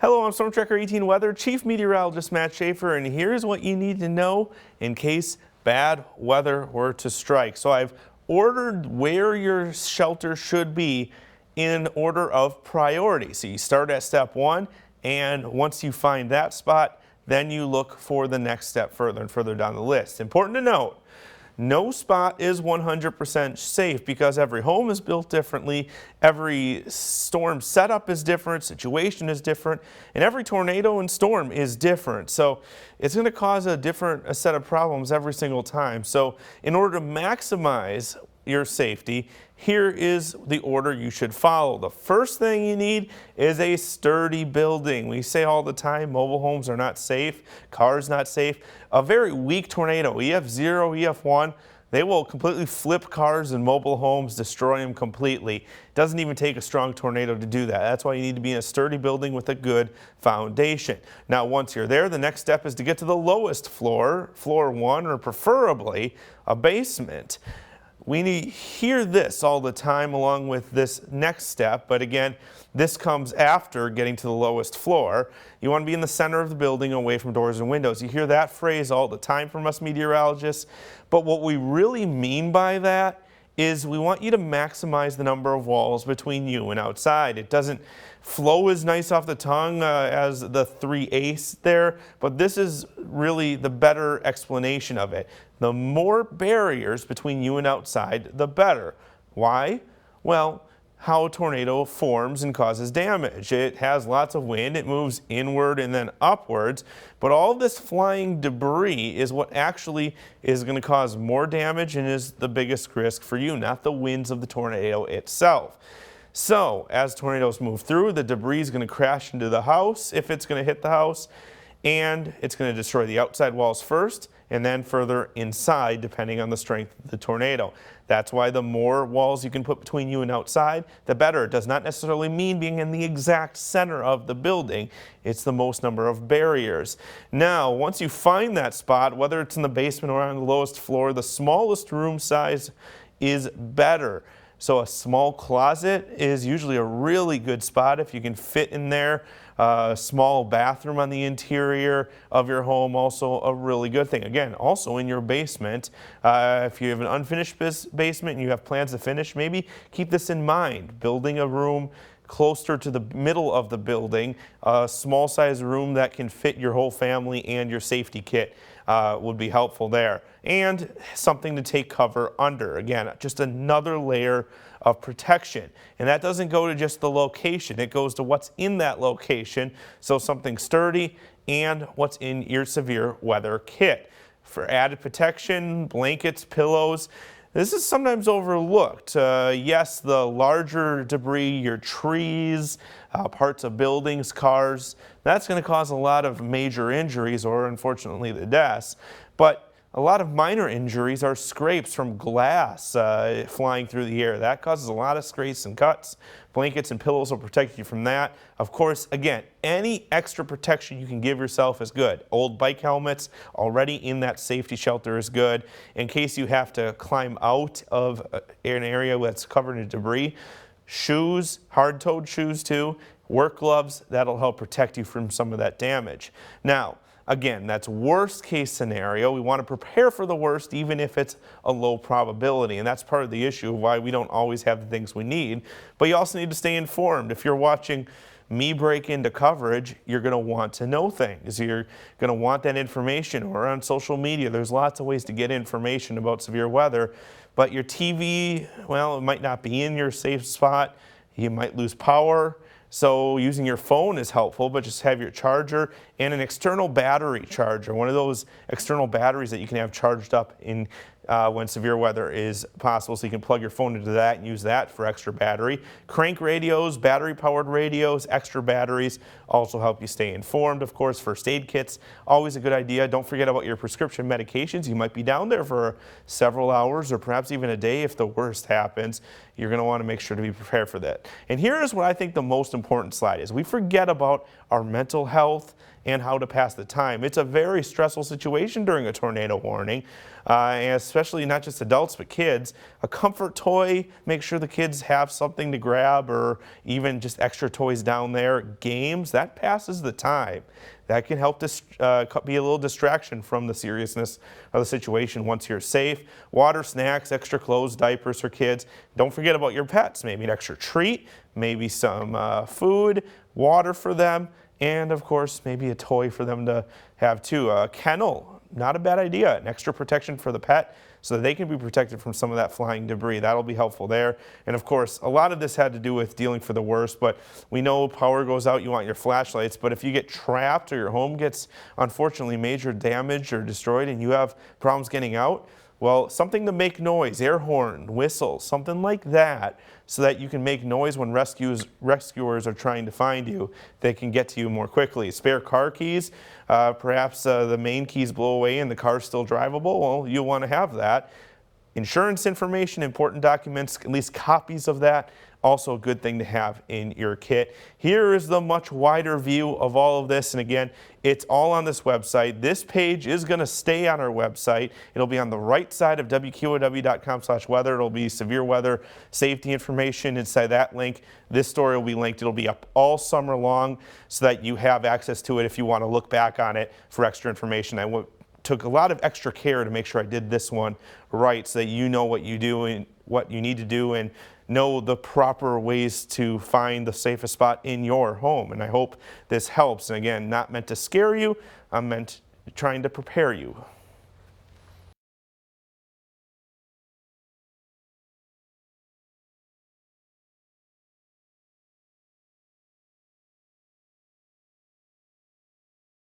Hello, I'm Storm Tracker 18 Weather Chief Meteorologist Matt Schaefer, and here's what you need to know in case bad weather were to strike. So I've ordered where your shelter should be in order of priority. So you start at step 1, and once you find that spot, then you look for the next step further and further down the list. Important to note, no spot is 100% safe because every home is built differently, every storm setup is different, situation is different, and every tornado and storm is different. So it's going to cause a set of problems every single time. So in order to maximize your safety, here is the order you should follow. The first thing you need is a sturdy building. We say all the time mobile homes are not safe, cars not safe. A very weak tornado, EF0, EF1, they will completely flip cars and mobile homes, destroy them completely. It doesn't even take a strong tornado to do that. That's why you need to be in a sturdy building with a good foundation. Now once you're there, the next step is to get to the lowest floor, floor 1, or preferably a basement. We hear this all the time along with this next step, but again, this comes after getting to the lowest floor. You want to be in the center of the building away from doors and windows. You hear that phrase all the time from us meteorologists, but what we really mean by that is we want you to maximize the number of walls between you and outside. It doesn't flow as nice off the tongue as the 3/8 there, but this is really the better explanation of it. The more barriers between you and outside, the better. Why? Well, how a tornado forms and causes damage. It has lots of wind, it moves inward and then upwards, but all this flying debris is what actually is going to cause more damage and is the biggest risk for you, not the winds of the tornado itself. So as tornadoes move through, the debris is going to crash into the house if it's going to hit the house, and it's going to destroy the outside walls first and then further inside depending on the strength of the tornado. That's why the more walls you can put between you and outside, the better. It does not necessarily mean being in the exact center of the building. It's the most number of barriers. Now, once you find that spot, whether it's in the basement or on the lowest floor, the smallest room size is better. So a small closet is usually a really good spot if you can fit in there. A small bathroom on the interior of your home, also a really good thing. Again, also in your basement, if you have an unfinished basement and you have plans to finish, maybe keep this in mind. Building a room closer to the middle of the building, a small size room that can fit your whole family and your safety kit would be helpful there. And something to take cover under. Again, just another layer of protection. And that doesn't go to just the location, it goes to what's in that location. So something sturdy and what's in your severe weather kit. For added protection, blankets, pillows. This is sometimes overlooked. Yes, the larger debris, your trees, parts of buildings, cars, that's going to cause a lot of major injuries or unfortunately the deaths. But a lot of minor injuries are scrapes from glass flying through the air. That causes a lot of scrapes and cuts. Blankets and pillows will protect you from that. Of course, again, any extra protection you can give yourself is good. Old bike helmets already in that safety shelter is good. In case you have to climb out of an area that's covered in debris, shoes, hard-toed shoes too, work gloves, that'll help protect you from some of that damage. Now, again, that's worst case scenario. We want to prepare for the worst even if it's a low probability, and that's part of the issue of why we don't always have the things we need. But you also need to stay informed. If you're watching me break into coverage, you're going to want to know things. You're going to want that information, or on social media. There's lots of ways to get information about severe weather, but your TV, well, it might not be in your safe spot. You might lose power. So using your phone is helpful, but just have your charger and an external battery charger, one of those external batteries that you can have charged up in when severe weather is possible, so you can plug your phone into that and use that for extra battery. Crank radios, battery-powered radios, extra batteries also help you stay informed. Of course, first aid kits, always a good idea. Don't forget about your prescription medications. You might be down there for several hours or perhaps even a day if the worst happens. You're going to want to make sure to be prepared for that. And here is what I think the most important slide is. We forget about our mental health and how to pass the time. It's a very stressful situation during a tornado warning, and especially not just adults but kids. A comfort toy, make sure the kids have something to grab, or even just extra toys down there. Games, that passes the time. That can help be a little distraction from the seriousness of the situation once you're safe. Water, snacks, extra clothes, diapers for kids. Don't forget about your pets. Maybe an extra treat, maybe some food, water for them, and of course maybe a toy for them to have too. A kennel, not a bad idea. An extra protection for the pet so that they can be protected from some of that flying debris. That'll be helpful there. And of course, a lot of this had to do with dealing for the worst, but we know power goes out, you want your flashlights, but if you get trapped or your home gets unfortunately major damage or destroyed and you have problems getting out, well, something to make noise, air horn, whistle, something like that, so that you can make noise when rescuers are trying to find you. They can get to you more quickly. Spare car keys, perhaps the main keys blow away and the car's still drivable. Well, you'll want to have that. Insurance information, important documents, at least copies of that, also a good thing to have in your kit. Here is the much wider view of all of this, and again, it's all on this website. This page is going to stay on our website. It'll be on the right side of WQOW.com/weather. It'll be severe weather safety information inside that link. This story will be linked. It'll be up all summer long so that you have access to it if you want to look back on it for extra information. I took a lot of extra care to make sure I did this one right so that you know what you do and what you need to do and know the proper ways to find the safest spot in your home. And I hope this helps. And again, not meant to scare you, I'm meant trying to prepare you.